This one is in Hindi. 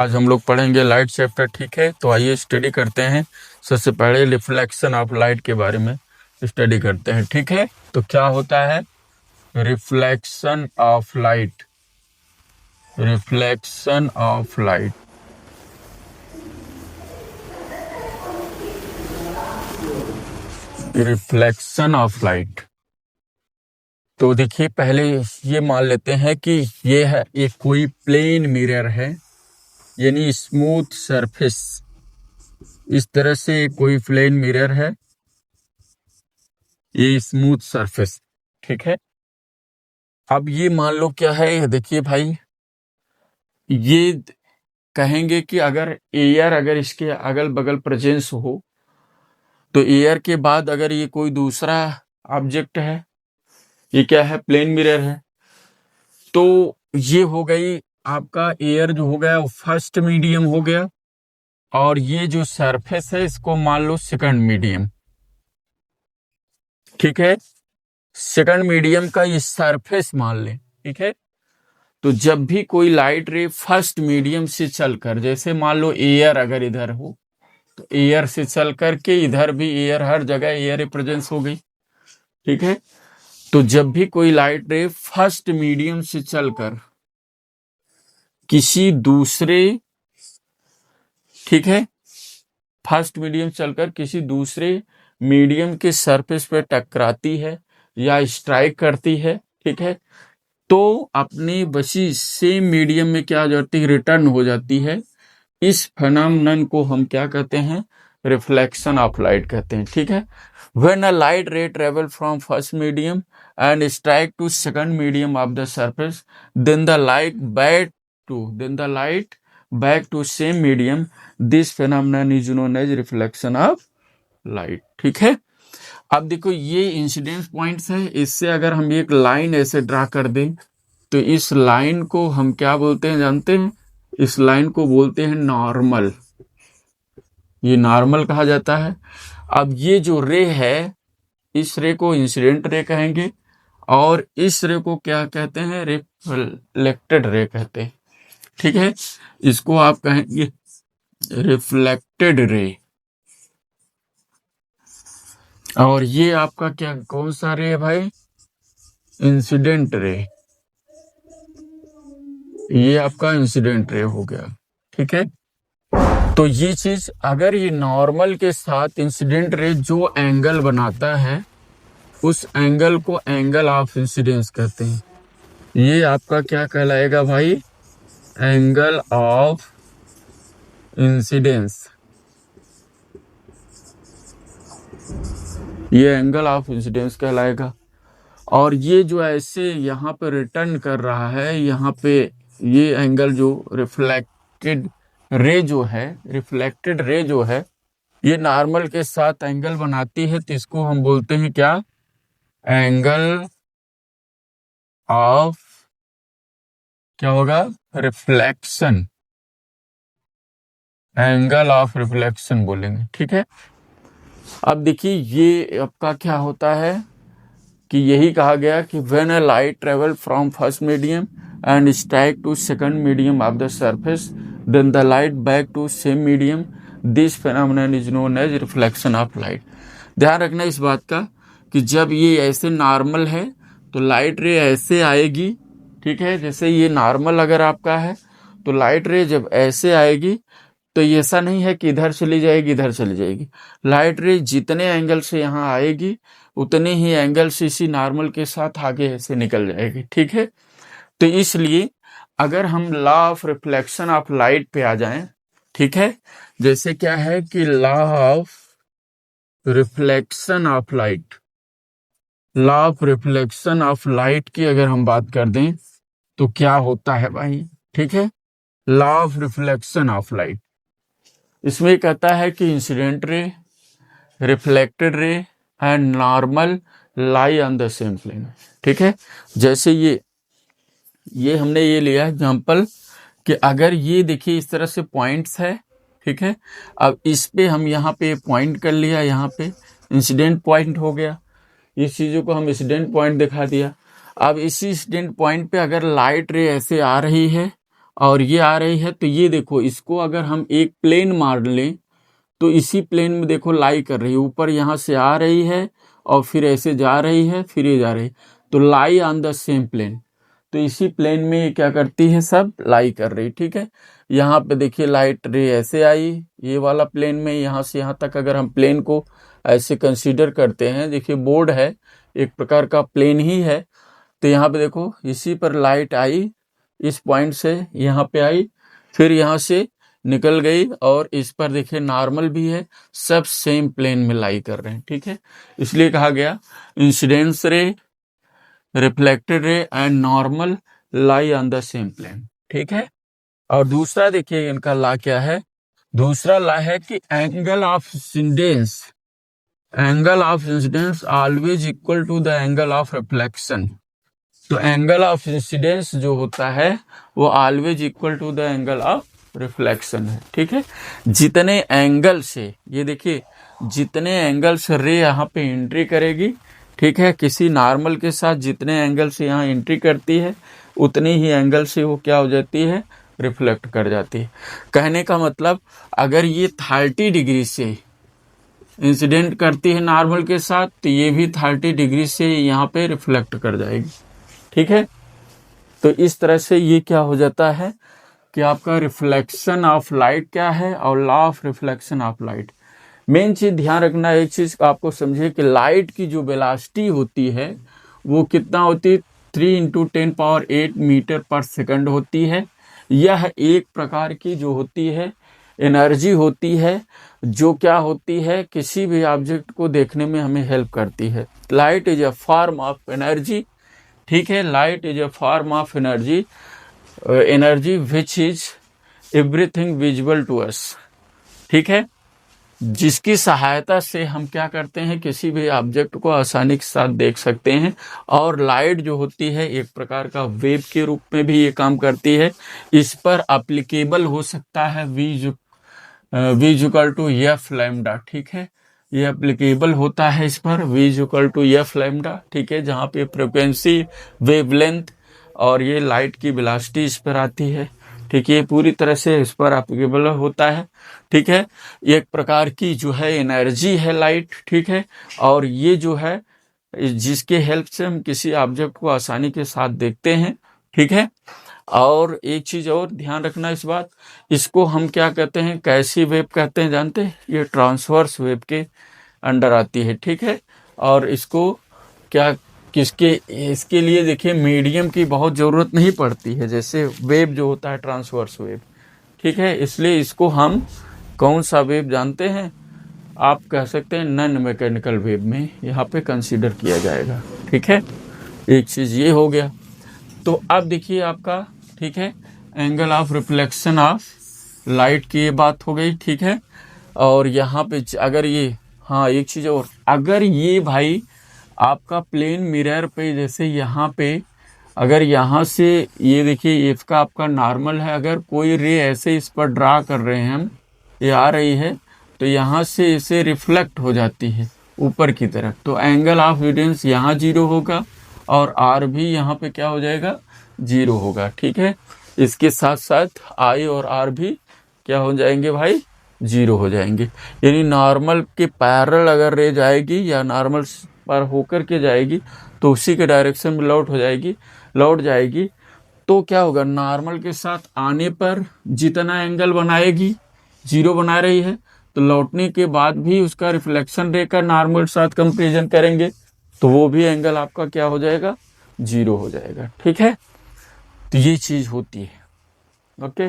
आज हम लोग पढ़ेंगे लाइट चैप्टर, ठीक है। तो आइए स्टडी करते हैं। सबसे पहले रिफ्लेक्शन ऑफ लाइट के बारे में स्टडी करते हैं, ठीक है। तो क्या होता है reflection of light? Reflection of light, reflection of light. तो देखिए, पहले ये मान लेते हैं कि ये है, एक कोई प्लेन मिरर है, यानी स्मूथ सरफेस। इस तरह से कोई प्लेन मिरर है, ये स्मूथ सरफेस, ठीक है। अब ये मान लो क्या है, देखिए भाई, ये कहेंगे कि अगर एयर अगर इसके अगल बगल प्रेजेंस हो, तो एयर के बाद अगर ये कोई दूसरा ऑब्जेक्ट है, ये क्या है, प्लेन मिरर है, तो ये हो गई आपका एयर जो हो गया वो फर्स्ट मीडियम हो गया, और ये जो सरफेस है इसको मान लो सेकंड मीडियम, ठीक है। सेकंड मीडियम का ये सरफेस मान लें, ठीक है। तो जब भी कोई लाइट रे फर्स्ट मीडियम से चलकर, जैसे मान लो एयर अगर इधर हो, तो एयर से चल करके इधर भी एयर, हर जगह एयर प्रेजेंस हो गई, ठीक है। तो जब भी कोई लाइट रे फर्स्ट मीडियम से चलकर किसी दूसरे, ठीक है, फर्स्ट मीडियम चलकर किसी दूसरे मीडियम के सरफेस पे टकराती है या स्ट्राइक करती है, ठीक है, तो अपनी बची सेम मीडियम में क्या हो जाती है, रिटर्न हो जाती है। इस फेनोमेनन को हम क्या कहते हैं, रिफ्लेक्शन ऑफ लाइट कहते हैं, ठीक है। When a light ray travel from first medium and strike to second medium of the surface, then the light back to same medium, this phenomenon is known as reflection of light, ठीक है। अब देखो, ये इंसिडेंस पॉइंट्स है, इससे अगर हम एक लाइन ऐसे ड्रा कर दें, तो इस लाइन को हम क्या बोलते हैं जानते हैं? इस लाइन को बोलते हैं नॉर्मल। ये नॉर्मल कहा जाता है। अब ये जो रे है, इस रे को इंसिडेंट रे कहेंगे, और इस रे को क्या कहते हैं, रिफ्लेक्टेड रे कहते हैं, ठीक है। इसको आप कहेंगे रिफ्लेक्टेड रे। और ये आपका क्या, कौन सा रे है भाई? Incident ray. ये आपका इंसिडेंट रे हो गया, ठीक है। तो ये चीज, अगर ये नॉर्मल के साथ इंसिडेंट रे जो एंगल बनाता है, उस एंगल को एंगल ऑफ इंसिडेंस कहते हैं। ये आपका क्या कहलाएगा भाई? Angle of incidence. ये एंगल ऑफ इंसिडेंस कहलाएगा। और ये जो ऐसे यहाँ पे रिटर्न कर रहा है, यहाँ पे ये एंगल जो रिफ्लेक्टेड रे जो है, रिफ्लेक्टेड रे जो है, ये नॉर्मल के साथ एंगल बनाती है, तो इसको हम बोलते हैं क्या? एंगल ऑफ, क्या होगा? रिफ्लेक्शन। एंगल ऑफ रिफ्लेक्शन बोलेंगे, ठीक है। अब देखिए, ये आपका क्या होता है कि यही कहा गया कि when a light travel from first medium and strike to second medium of the surface, then the light back to same medium, this phenomenon is known as reflection of light. ध्यान रखना इस बात का कि जब ये ऐसे नॉर्मल है तो लाइट रे ऐसे आएगी, ठीक है। जैसे ये नॉर्मल अगर आपका है, तो लाइट रे जब ऐसे आएगी, तो ये ऐसा नहीं है कि इधर चली जाएगी इधर चली जाएगी। लाइट रे जितने एंगल से यहाँ आएगी, उतने ही एंगल से इसी नॉर्मल के साथ आगे ऐसे निकल जाएगी, ठीक है। तो इसलिए अगर हम law of reflection of light पे आ जाएं, ठीक है, जैसे क्या है कि law of reflection of light, law of reflection of light की अगर हम बात कर दें, तो क्या होता है भाई, ठीक है। Law of reflection of light, इसमें कहता है कि incident ray, reflected ray and normal lie on the same plane, ठीक है। जैसे ये हमने ये लिया एग्जांपल कि अगर ये देखिए इस तरह से पॉइंट्स है, ठीक है। अब इस पे हम यहाँ पे पॉइंट कर लिया, यहाँ पे इंसिडेंट पॉइंट हो गया, इस चीज़ों को हम इंसिडेंट पॉइंट दिखा दिया। अब इसी इंसिडेंट पॉइंट पे अगर लाइट रे ऐसे आ रही है और ये आ रही है, तो ये देखो इसको अगर हम एक प्लेन मार लें तो इसी प्लेन में देखो लाई कर रही है, ऊपर यहाँ से आ रही है और फिर ऐसे जा रही है, फिर ये जा रही है, तो lie on the same plane. तो इसी प्लेन में ये क्या करती है, सब लाई कर रही, ठीक है। यहाँ पे देखिए लाइट रे ऐसे आई, ये वाला प्लेन में, यहाँ से यहाँ तक अगर हम प्लेन को ऐसे कंसीडर करते हैं, देखिए बोर्ड है एक प्रकार का प्लेन ही है, तो यहाँ पे देखो इसी पर लाइट आई, इस पॉइंट से यहाँ पे आई, फिर यहाँ से निकल गई, और इस पर देखिए नॉर्मल भी है, सब सेम प्लेन में लाई कर रहे हैं, ठीक है। इसलिए कहा गया incidence ray, reflected ray and normal lie on the same plane, ठीक है। और दूसरा देखिए इनका लॉ क्या है, दूसरा लॉ है कि angle of incidence always equal to the angle of reflection. तो एंगल ऑफ इंसिडेंस जो होता है वो always equal to the angle of reflection है, ठीक है। जितने एंगल से, ये देखिए जितने एंगल से रे यहाँ पे एंट्री करेगी, ठीक है, किसी नॉर्मल के साथ जितने एंगल से यहाँ एंट्री करती है उतनी ही एंगल से वो क्या हो जाती है, रिफ्लेक्ट कर जाती है। कहने का मतलब अगर ये 30 डिग्री से इंसिडेंट करती है नॉर्मल के साथ, तो ये भी 30 डिग्री से यहाँ पे रिफ्लेक्ट कर जाएगी, ठीक है। तो इस तरह से ये क्या हो जाता है कि आपका रिफ्लेक्शन ऑफ लाइट क्या है और law of reflection of light. Main चीज ध्यान रखना, एक चीज आपको समझिए कि लाइट की जो वेलोसिटी होती है वो कितना होती है, 3 × 10⁸ मीटर पर सेकंड होती है। यह एक प्रकार की जो होती है एनर्जी होती है, जो क्या होती है, किसी भी ऑब्जेक्ट को देखने में हमें हेल्प करती है। Light is a form of energy, ठीक है। Light is a form of energy, energy which is everything visible to us, ठीक है, जिसकी सहायता से हम क्या करते हैं, किसी भी ऑब्जेक्ट को आसानी के साथ देख सकते हैं। और लाइट जो होती है एक प्रकार का वेव के रूप में भी ये काम करती है। इस पर एप्लीकेबल हो सकता है V equal to F lambda, ठीक है, ये एप्लीकेबल होता है इस पर V equal to F lambda, ठीक है, जहाँ पे फ्रिक्वेंसी, वेवलेंथ और ये लाइट की वेलोसिटी इस पर आती है, ठीक है, ये पूरी तरह से इस पर एप्लीकेबल होता है, ठीक है। एक प्रकार की जो है एनर्जी है लाइट, ठीक है, और ये जो है जिसके हेल्प से हम किसी ऑब्जेक्ट को आसानी के साथ देखते हैं, ठीक है। और एक चीज और ध्यान रखना इस बात, इसको हम क्या कहते हैं, कैसी वेव कहते हैं जानते हैं, ये ट्रांसवर्स वेव के अंडर आती है, ठीक है। और इसको क्या इसके लिए देखिए मीडियम की बहुत ज़रूरत नहीं पड़ती है, जैसे वेव जो होता है ट्रांसवर्स वेव, ठीक है। इसलिए इसको हम कौन सा वेव जानते हैं, आप कह सकते हैं नॉन मैकेनिकल वेव में यहाँ पे कंसीडर किया जाएगा, ठीक है। एक चीज़ ये हो गया। तो अब देखिए आपका, ठीक है, angle of reflection of light की ये बात हो गई, ठीक है। और यहाँ पे अगर ये, हाँ एक चीज़ और, अगर ये भाई आपका प्लेन मिरर पे, जैसे यहाँ पे अगर यहाँ से ये देखिए इसका आपका नॉर्मल है, अगर कोई रे ऐसे इस पर ड्रा कर रहे हैं हम, ये आ रही है, तो यहाँ से इसे रिफ्लेक्ट हो जाती है ऊपर की तरफ, तो एंगल ऑफ इंसिडेंस यहाँ 0 होगा और आर भी यहाँ पे क्या हो जाएगा, 0 होगा, ठीक है। इसके साथ साथ आई और आर भी क्या हो जाएंगे भाई, 0 हो जाएंगे। यानी नॉर्मल के पैरेलल अगर रे जाएगी या नॉर्मल पर होकर के जाएगी तो उसी के डायरेक्शन में लौट जाएगी, तो क्या होगा, नॉर्मल के साथ आने पर जितना एंगल बनाएगी 0 बना रही है, तो लौटने के बाद भी उसका रिफ्लेक्शन रे का नॉर्मल के साथ कंपेरिजन करेंगे तो वो भी एंगल आपका क्या हो जाएगा, 0 हो जाएगा, ठीक है। तो ये चीज होती है, ओके।